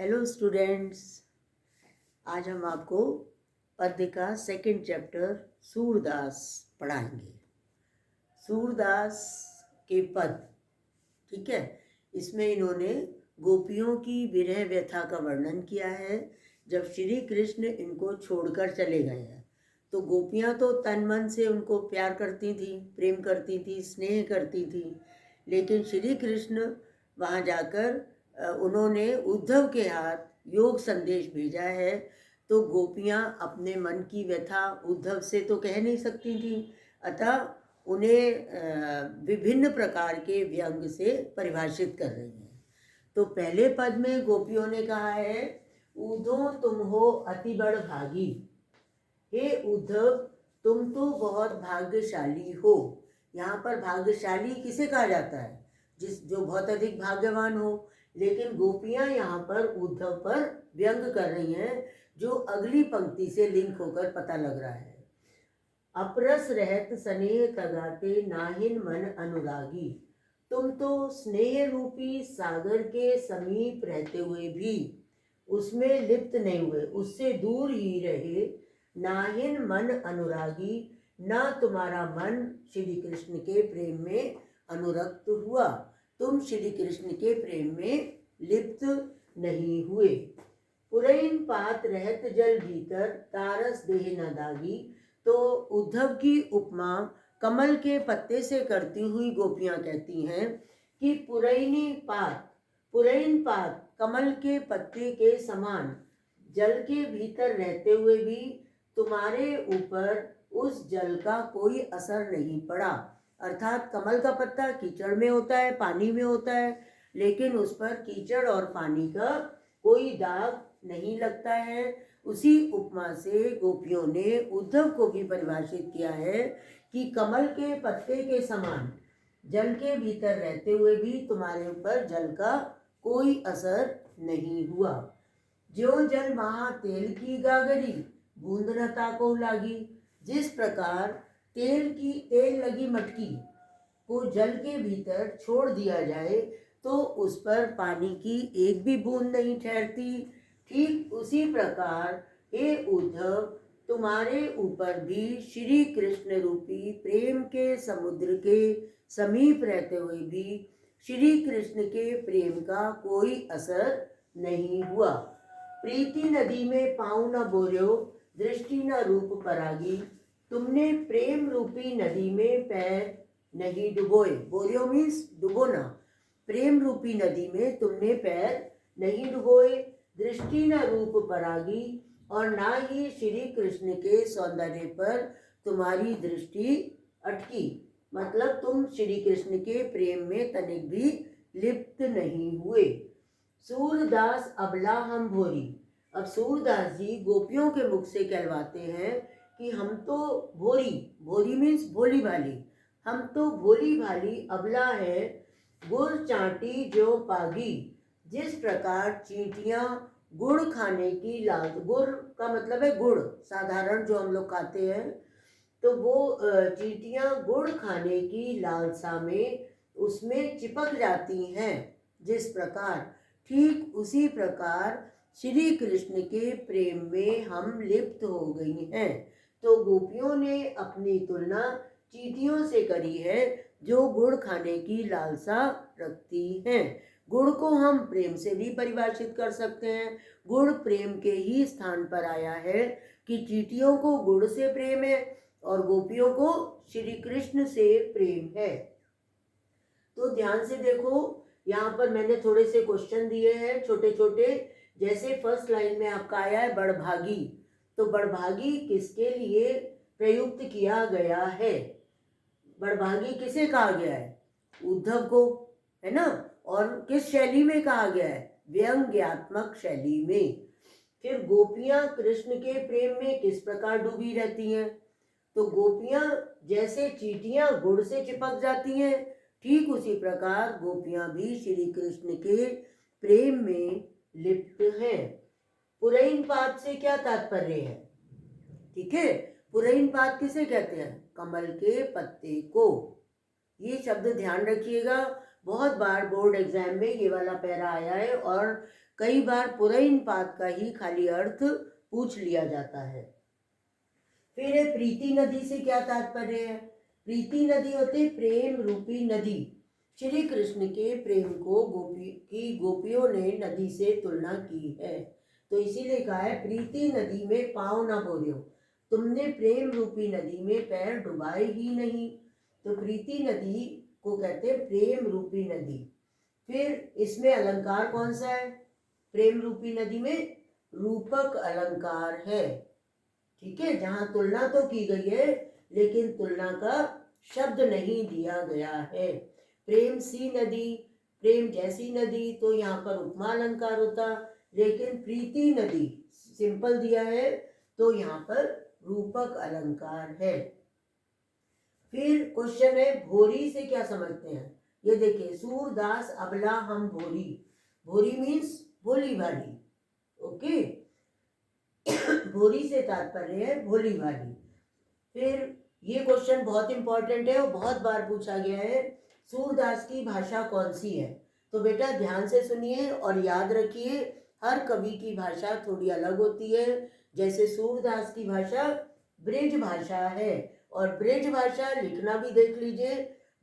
Hello students, आज हम आपको पद्य का सेकंड चैप्टर सूरदास पढ़ाएंगे। सूरदास के पद, ठीक है। इसमें इन्होंने गोपियों की विरह व्यथा का वर्णन किया है। जब श्री कृष्ण इनको छोड़कर चले गए हैं तो गोपियां तो तन मन से उनको प्यार करती थी, प्रेम करती थी, स्नेह करती थी। लेकिन श्री कृष्ण वहाँ जाकर उन्होंने उद्धव के हाथ योग संदेश भेजा है। तो गोपियां अपने मन की व्यथा उद्धव से तो कह नहीं सकती थी, अतः उन्हें विभिन्न प्रकार के व्यंग से परिभाषित कर रही हैं। तो पहले पद में गोपियों ने कहा है, उद्धव तुम हो अति बड़ भागी। हे उद्धव, तुम तो बहुत भाग्यशाली हो। यहाँ पर भाग्यशाली किसे कहा जाता है? जो बहुत अधिक भाग्यवान हो। लेकिन गोपियां यहाँ पर उद्धव पर व्यंग कर रही हैं, जो अगली पंक्ति से लिंक होकर पता लग रहा है। अपरस रहत स्नेह तगाते नाहिन मन अनुरागी। तुम तो स्नेह रूपी सागर के समीप रहते हुए भी उसमें लिप्त नहीं हुए, उससे दूर ही रहे। नाहिन मन अनुरागी, ना तुम्हारा मन श्री कृष्ण के प्रेम में अनुरक्त हुआ, तुम श्री कृष्ण के प्रेम में लिप्त नहीं हुए। पुरैन पात रहत जल भीतर तारस देह न दागी। तो उद्धव की उपमा कमल के पत्ते से करती हुई गोपियां कहती हैं कि पुरैन पात कमल के पत्ते के समान जल के भीतर रहते हुए भी तुम्हारे ऊपर उस जल का कोई असर नहीं पड़ा। अर्थात कमल का पत्ता कीचड़ में होता है, पानी में होता है, लेकिन उस पर कीचड़ और पानी का कोई दाग नहीं लगता है। उसी उपमा से गोपियों ने उद्धव को भी परिभाषित किया है कि कमल के पत्ते के समान जल के भीतर रहते हुए भी तुम्हारे ऊपर जल का कोई असर नहीं हुआ। ज्यों जल महा तेल की गागरी, बूंद न ताको लागी। जिस प्रकार तेल लगी मटकी को जल के भीतर छोड़ दिया जाए तो उस पर पानी की एक भी बूंद नहीं ठहरती, ठीक उसी प्रकार हे उद्धव, तुम्हारे ऊपर भी श्री कृष्ण रूपी प्रेम के समुद्र के समीप रहते हुए भी श्री कृष्ण के प्रेम का कोई असर नहीं हुआ। प्रीति नदी में पाँव न बोर्यो, दृष्टि न रूप परागी। तुमने प्रेम रूपी नदी में पैर नहीं डुबोए। बोरियो मीन्स डुबोना। प्रेम रूपी नदी में तुमने पैर नहीं डुबोए, दृष्टि न रूप परागी, और ना ही श्री कृष्ण के सौंदर्य पर तुम्हारी दृष्टि अटकी। मतलब तुम श्री कृष्ण के प्रेम में तनिक भी लिप्त नहीं हुए। सूरदास अबला हम भोरी। अब सूरदास जी गोपियों के मुख से कहलवाते हैं कि हम तो भोरी मीन्स भोली भाली, हम तो भोली भाली अबला है। गुड़ चाटी जो पागी। जिस प्रकार चींटियां गुड़ खाने की गुड़ का मतलब है गुड़, साधारण जो हम लोग खाते हैं, तो वो चींटियां गुड़ खाने की लालसा में उसमें चिपक जाती हैं। जिस प्रकार, ठीक उसी प्रकार श्री कृष्ण के प्रेम में हम लिप्त हो गई हैं। तो गोपियों ने अपनी तुलना चींटियों से करी है, जो गुड़ खाने की लालसा रखती हैं। गुड़ को हम प्रेम से भी परिभाषित कर सकते हैं। गुड़ प्रेम के ही स्थान पर आया है कि चींटियों को गुड़ से प्रेम है और गोपियों को श्री कृष्ण से प्रेम है। तो ध्यान से देखो, यहाँ पर मैंने थोड़े से क्वेश्चन दिए हैं छोटे छोटे। जैसे फर्स्ट लाइन में आपका आया है बड़भागी, तो बड़भागी किसके लिए प्रयुक्त किया गया है? बड़भागी किसे कहा गया है? उद्धव को, है ना। और किस शैली में कहा गया है? व्यंग्यात्मक शैली में। फिर गोपियां कृष्ण के प्रेम में किस प्रकार डूबी रहती हैं? तो गोपियां जैसे चींटियां गुड़ से चिपक जाती हैं, ठीक उसी प्रकार गोपियां भी श्री कृष्ण के प्रेम में लिप्त हैं। पुरैन पात से क्या तात्पर्य है? ठीक है, पुरैन पात किसे कहते हैं? कमल के पत्ते को। ये शब्द ध्यान रखिएगा। बहुत बार बोर्ड एग्जाम में ये वाला पैरा आया है और कई बार पुरैन पात का ही खाली अर्थ पूछ लिया जाता है। फिर है प्रीति नदी से क्या तात्पर्य है? प्रीति नदी होती प्रेम रूपी नदी। श्री कृष्ण के प्रेम को गोपियों ने नदी से तुलना की है, तो इसीलिए कहा है प्रीति नदी में पाँव ना बोलियो, तुमने प्रेम रूपी नदी में पैर डुबाए ही नहीं। तो प्रीति नदी को कहते हैं प्रेम रूपी नदी। फिर इसमें अलंकार कौन सा है? प्रेम रूपी नदी में रूपक अलंकार है, ठीक है, जहां तुलना तो की गई है लेकिन तुलना का शब्द नहीं दिया गया है। प्रेम सी नदी, प्रेम जैसी नदी, तो यहाँ पर उपमा अलंकार होता, लेकिन प्रीति नदी सिंपल दिया है तो यहाँ पर रूपक अलंकार है। फिर क्वेश्चन है भोरी से क्या समझते हैं? ये देखिए, सूरदास अबला हम भोरी, भोरी मीन्स भोली भाली, ओके। भोरी से तात्पर्य है भोली भाली। फिर ये क्वेश्चन बहुत इंपॉर्टेंट है और बहुत बार पूछा गया है, सूरदास की भाषा कौन सी है? तो बेटा ध्यान से सुनिए और याद रखिए, हर कवि की भाषा थोड़ी अलग होती है। जैसे सूरदास की भाषा ब्रिज भाषा है, और ब्रिज भाषा लिखना भी देख लीजिए,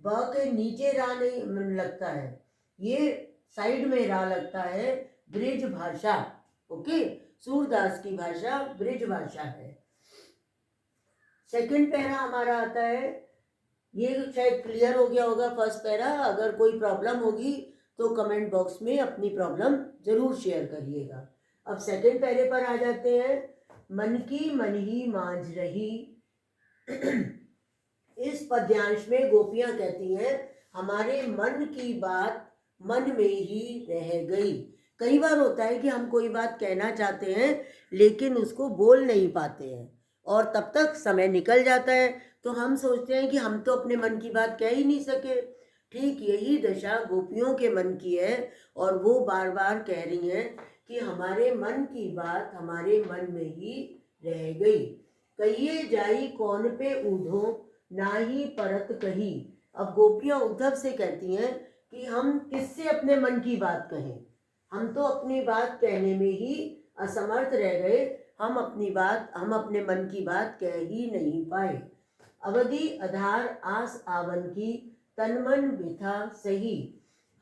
ब के नीचे रा नहीं लगता है, ये साइड में रा लगता है, ब्रिज भाषा, ओके। सूरदास की भाषा ब्रिज भाषा है। सेकंड पैरा हमारा आता है, ये शायद क्लियर हो गया होगा फर्स्ट पैरा। अगर कोई प्रॉब्लम होगी तो कमेंट बॉक्स में अपनी प्रॉब्लम जरूर शेयर करिएगा। अब सेकंड पैरे पर आ जाते हैं, मन की मन ही मांझ रही। इस पद्यांश में गोपियां कहती हैं हमारे मन की बात मन में ही रह गई। कई बार होता है कि हम कोई बात कहना चाहते हैं लेकिन उसको बोल नहीं पाते हैं और तब तक समय निकल जाता है, तो हम सोचते हैं कि हम तो अपने मन की बात कह ही नहीं सके। ठीक यही दशा गोपियों के मन की है और वो बार बार कह रही हैं कि हमारे मन की बात हमारे मन में ही रह गई। कहिए जाई कौन पे ऊढ़ो ना ही परत कही। अब गोपियां उद्धव से कहती हैं कि हम किससे अपने मन की बात कहें, हम तो अपनी बात कहने में ही असमर्थ रह गए, हम अपने मन की बात कह ही नहीं पाए। अवधि आधार आस आवन की तन मन बिथा सही।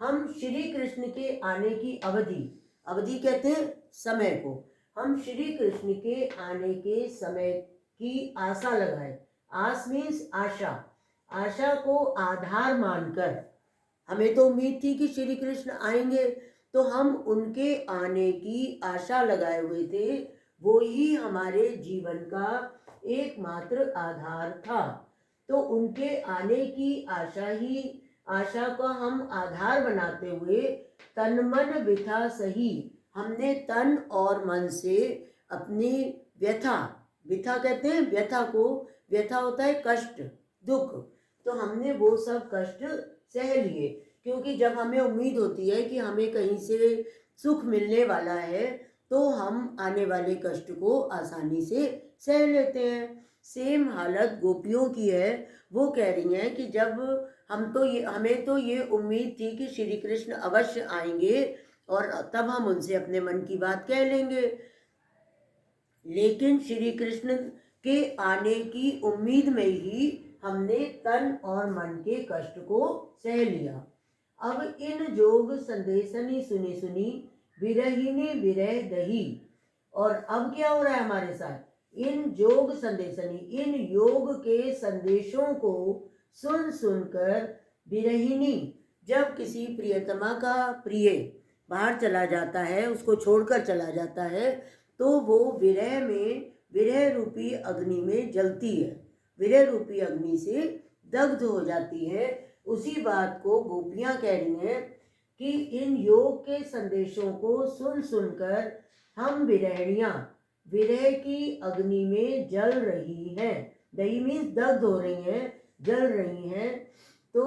हम श्री कृष्ण के आने की अवधि कहते हैं समय को, हम श्री कृष्ण के आने के समय की आशा लगाए। आस मीन्स आशा, आशा को आधार मानकर, हमें तो उम्मीद थी कि श्री कृष्ण आएंगे, तो हम उनके आने की आशा लगाए हुए थे, वो ही हमारे जीवन का एकमात्र आधार था। तो उनके आने की आशा का हम आधार बनाते हुए तन मन व्यथा सही, हमने तन और मन से अपनी व्यथा कहते हैं व्यथा को, व्यथा होता है कष्ट दुख, तो हमने वो सब कष्ट सह लिए, क्योंकि जब हमें उम्मीद होती है कि हमें कहीं से सुख मिलने वाला है तो हम आने वाले कष्ट को आसानी से सह लेते हैं। सेम हालत गोपियों की है, वो कह रही हैं कि जब हमें तो ये उम्मीद थी कि श्री कृष्ण अवश्य आएंगे और तब हम उनसे अपने मन की बात कह लेंगे, लेकिन श्री कृष्ण के आने की उम्मीद में ही हमने तन और मन के कष्ट को सह लिया। अब इन जोग संदेशनी सुनी सुनी विरहिनी विरह दही। और अब क्या हो रहा है हमारे साथ, इन जोग संदेशनी, इन योग के संदेशों को सुन सुनकर विरहिनी, जब किसी प्रियतमा का प्रिय बाहर चला जाता है, उसको छोड़कर चला जाता है, तो वो विरह रूपी अग्नि में जलती है, विरह रूपी अग्नि से दग्ध हो जाती है। उसी बात को गोपियां कह रही हैं कि इन योग के संदेशों को सुन सुनकर हम विरहणियां विरह की अग्नि में जल रही हैं। दही मीन्स दग्ध हो रही हैं, जल रही हैं। तो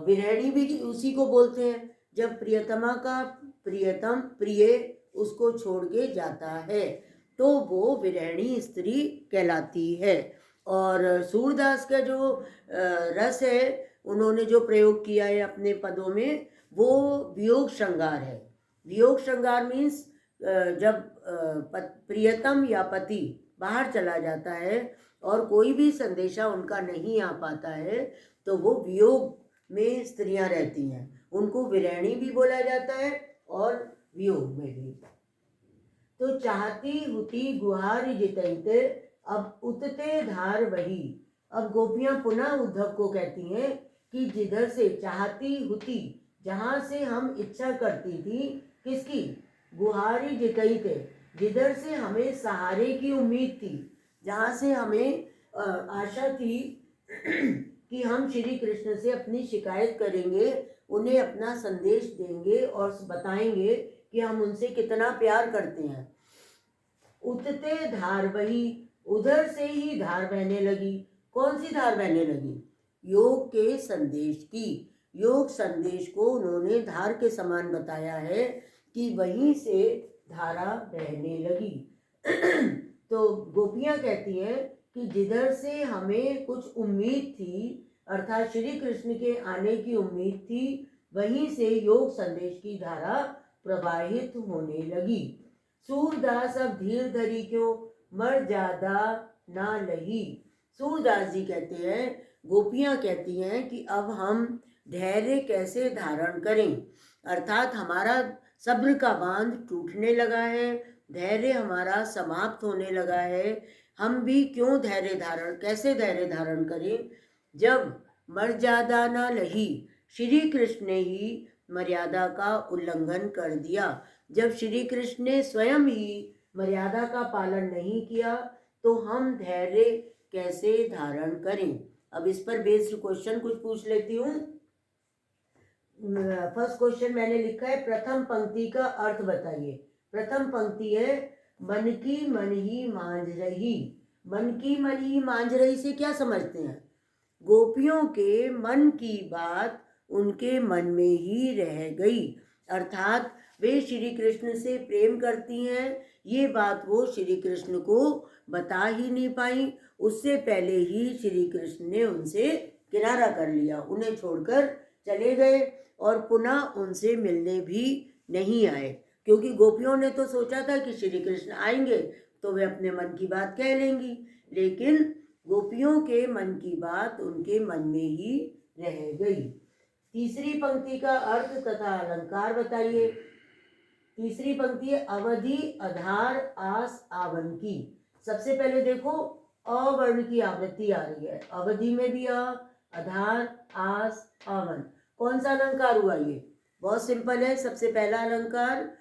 विरहणी भी उसी को बोलते हैं जब प्रियतमा का प्रिय उसको छोड़ के जाता है, तो वो विरहणी स्त्री कहलाती है। और सूरदास का जो रस है उन्होंने जो प्रयोग किया है अपने पदों में वो वियोग श्रृंगार है। वियोग श्रृंगार मीन्स जब प्रियतम या पति बाहर चला जाता है और कोई भी संदेशा उनका नहीं आ पाता है तो वो वियोग में स्त्रियां रहती हैं, उनको विरैणी भी बोला जाता है और वियोग में भी। तो चाहती हुती गुहार जितैते अब उतते धार वही। अब गोपियां पुनः उद्धव को कहती हैं कि जिधर से चाहती हुती, जहां से हम इच्छा करती थी, किसकी? गुहारी जितैते, जिधर से हमें सहारे की उम्मीद थी, जहां से हमें आशा थी कि हम श्री कृष्ण से अपनी शिकायत करेंगे, उन्हें अपना संदेश देंगे और बताएंगे कि हम उनसे कितना प्यार करते हैं। उतते धार वही, उधर से ही धार बहने लगी। कौन सी धार बहने लगी? योग के संदेश की। योग संदेश को उन्होंने धार के समान बताया है कि वहीं से धारा बहने लगी। तो गोपियां कहती हैं कि जिधर से हमें कुछ उम्मीद थी, अर्थात श्री कृष्ण के आने की उम्मीद थी, वहीं से योग संदेश की धारा प्रवाहित होने लगी। सूरदास अब धीर धरी क्यों, मर ज्यादा ना लही। सूरदास जी कहते हैं, गोपियां कहती हैं कि अब हम धैर्य कैसे धारण करें, अर्थात हमारा सब्र का बांध टूटने लगा है, धैर्य हमारा समाप्त होने लगा है। हम भी क्यों धैर्य धारण, कैसे धैर्य धारण करें जब मर्यादा ना लही, श्री कृष्ण ने ही मर्यादा का उल्लंघन कर दिया। जब श्री कृष्ण ने स्वयं ही मर्यादा का पालन नहीं किया तो हम धैर्य कैसे धारण करें। अब इस पर बेस्ड क्वेश्चन कुछ पूछ लेती हूँ। फर्स्ट क्वेश्चन मैंने लिखा है, प्रथम पंक्ति का अर्थ बताइए। प्रथम पंक्ति है, मन की मन ही मांझ रही। मन की मन ही मांझ रही से क्या समझते हैं? गोपियों के मन की बात उनके मन में ही रह गई, अर्थात वे श्री कृष्ण से प्रेम करती हैं, ये बात वो श्री कृष्ण को बता ही नहीं पाई। उससे पहले ही श्री कृष्ण ने उनसे किनारा कर लिया, उन्हें छोड़कर चले गए और पुनः उनसे मिलने भी नहीं आए, क्योंकि गोपियों ने तो सोचा था कि श्री कृष्ण आएंगे तो वे अपने मन की बात कह लेंगी, लेकिन गोपियों के मन की बात उनके मन में ही रह गई। तीसरी पंक्ति का अर्थ तथा अलंकार बताइए। तीसरी पंक्ति है, अवधि आधार आस आवन की। सबसे पहले देखो अवर्ण की आवृत्ति आ रही है, अवधि में भी आधार आस आवन। कौन सा अलंकार हुआ ये? बहुत सिंपल है। सबसे पहला अलंकार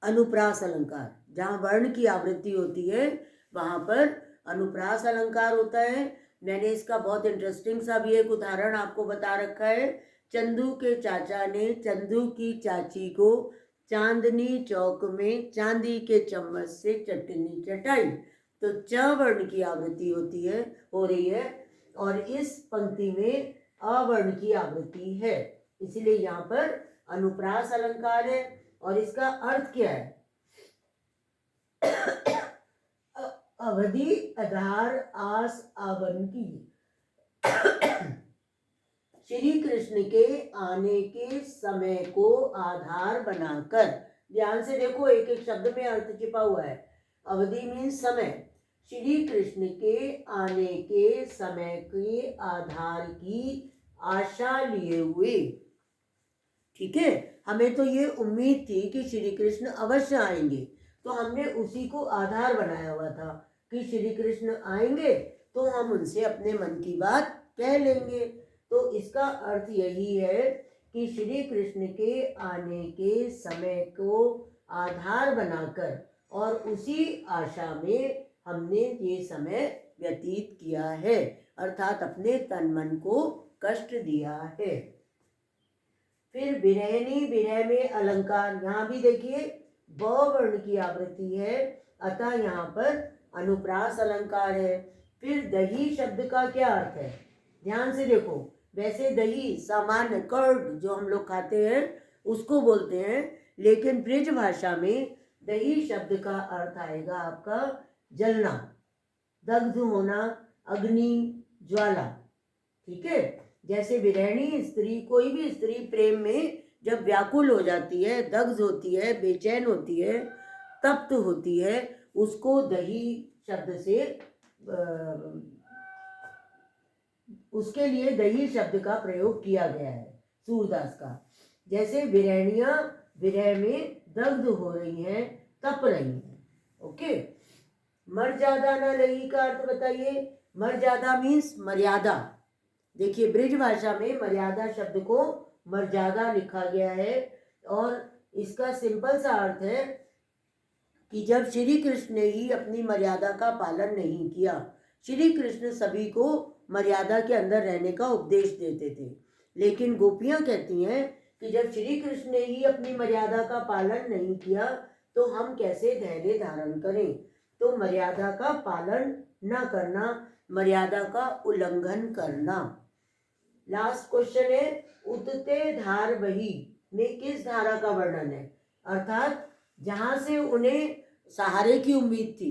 अनुप्रास अलंकार, जहाँ वर्ण की आवृत्ति होती है वहां पर अनुप्रास अलंकार होता है। मैंने इसका बहुत इंटरेस्टिंग सा भी एक उदाहरण आपको बता रखा है। चंदू के चाचा ने चंदू की चाची को चांदनी चौक में चांदी के चम्मच से चटनी चटाई। तो च वर्ण की आवृत्ति होती है, हो रही है, और इस पंक्ति में अवर्ण की आवृत्ति है, इसलिए यहाँ पर अनुप्रास अलंकार है। और इसका अर्थ क्या है? अवधि आधार आस आवन की। श्री कृष्ण के आने के समय को आधार बनाकर, ध्यान से देखो एक एक शब्द में अर्थ छिपा हुआ है। अवधि मीन्स समय, श्री कृष्ण के आने के समय के आधार की आशा लिए हुए। ठीक है, हमें तो ये उम्मीद थी कि श्री कृष्ण अवश्य आएंगे, तो हमने उसी को आधार बनाया हुआ था कि श्री कृष्ण आएंगे तो हम उनसे अपने मन की बात कह लेंगे। तो इसका अर्थ यही है कि श्री कृष्ण के आने के समय को आधार बनाकर और उसी आशा में हमने ये समय व्यतीत किया है, अर्थात अपने तन मन को कष्ट दिया है। फिर विरहनी, विरह में अलंकार, यहाँ भी देखिए ब वर्ण की आवृत्ति है, अतः यहाँ पर अनुप्रास अलंकार है। फिर दही शब्द का क्या अर्थ है? ध्यान से देखो, वैसे दही सामान्य कर्ड जो हम लोग खाते हैं उसको बोलते हैं, लेकिन ब्रिज भाषा में दही शब्द का अर्थ आएगा आपका जलना, दग्ध होना, अग्नि, ज्वाला। ठीक है। जैसे विरहणी स्त्री, कोई भी स्त्री प्रेम में जब व्याकुल हो जाती है, दग्ध होती है, बेचैन होती है, तप्त होती है, उसको दही शब्द से उसके लिए दही शब्द का प्रयोग किया गया है सूरदास का। जैसे विरहणियां विरह में दग्ध हो रही हैं, तप रही हैं। ओके। मर्यादा न लही का अर्थ बताइए। मर्यादा मीन्स मर्यादा। देखिए ब्रिज भाषा में मर्यादा शब्द को मर्यादा लिखा गया है और इसका सिंपल सा अर्थ है कि जब श्री कृष्ण ने ही अपनी मर्यादा का पालन नहीं किया, श्री कृष्ण सभी को मर्यादा के अंदर रहने का उपदेश देते थे, लेकिन गोपियां कहती हैं कि जब श्री कृष्ण ने ही अपनी मर्यादा का पालन नहीं किया तो हम कैसे धैर्य धारण करें। तो मर्यादा का पालन न करना, मर्यादा का उल्लंघन करना। लास्ट क्वेश्चन है, उतते धार बही में किस धारा का वर्णन है। अर्थात जहां से उन्हें सहारे की उम्मीद थी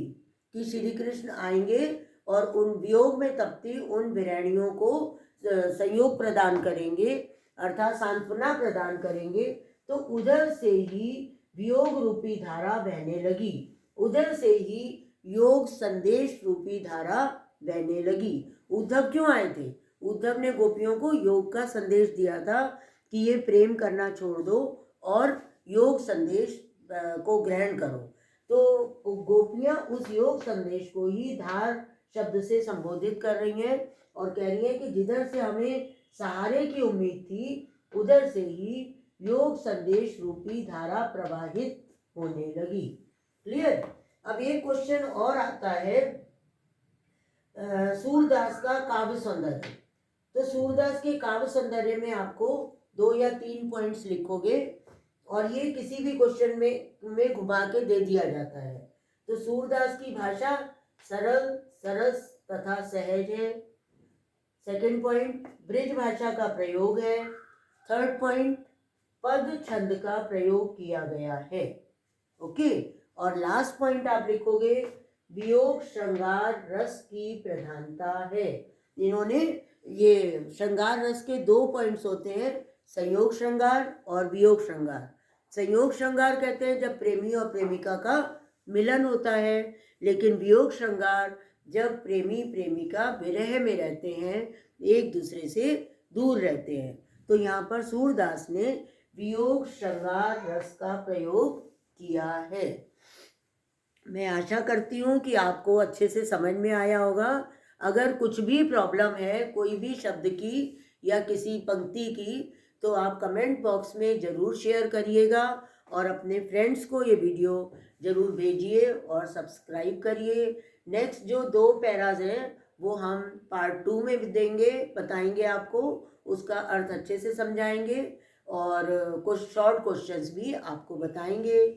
कि श्री कृष्ण आएंगे और उन वियोग में तपती उन विरहणियों को सहयोग प्रदान करेंगे, अर्थात सांत्वना प्रदान करेंगे, तो उधर से ही वियोग रूपी धारा बहने लगी, उधर से ही योग संदेश रूपी धारा बहने लगी। उद्धव क्यों आए थे? उद्धव ने गोपियों को योग का संदेश दिया था कि ये प्रेम करना छोड़ दो और योग संदेश को ग्रहण करो। तो गोपियां उस योग संदेश को ही धार शब्द से संबोधित कर रही हैं और कह रही हैं कि जिधर से हमें सहारे की उम्मीद थी उधर से ही योग संदेश रूपी धारा प्रवाहित होने लगी। क्लियर। अब एक क्वेश्चन और आता है, सूरदास का काव्य सौंदर्य। तो सूरदास के काव्य सौंदर्य में आपको 2 या 3 पॉइंट्स लिखोगे और ये किसी भी क्वेश्चन में घुमा के दे दिया जाता है। तो सूरदास की भाषा सरल, सरस तथा सहज है। सेकंड पॉइंट, ब्रिज भाषा का प्रयोग है। थर्ड पॉइंट, पद छंद का प्रयोग किया गया है। ओके। और लास्ट पॉइंट आप लिखोगे, वियोग श्रृंगार रस की प्रधानता है। इन्होंने ये श्रृंगार रस के 2 पॉइंट्स होते हैं, संयोग श्रृंगार और वियोग श्रृंगार। संयोग श्रृंगार कहते हैं जब प्रेमी और प्रेमिका का मिलन होता है, लेकिन वियोग श्रृंगार जब प्रेमी प्रेमिका विरह में रहते हैं, एक दूसरे से दूर रहते हैं। तो यहाँ पर सूरदास ने वियोग श्रृंगार रस का प्रयोग किया है। मैं आशा करती हूँ कि आपको अच्छे से समझ में आया होगा। अगर कुछ भी प्रॉब्लम है कोई भी शब्द की या किसी पंक्ति की, तो आप कमेंट बॉक्स में ज़रूर शेयर करिएगा और अपने फ्रेंड्स को ये वीडियो ज़रूर भेजिए और सब्सक्राइब करिए। नेक्स्ट जो 2 पैराज हैं वो हम पार्ट 2 में भी देंगे, बताएंगे आपको, उसका अर्थ अच्छे से समझाएंगे और कुछ शॉर्ट क्वेश्चंस भी आपको बताएंगे।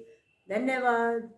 धन्यवाद।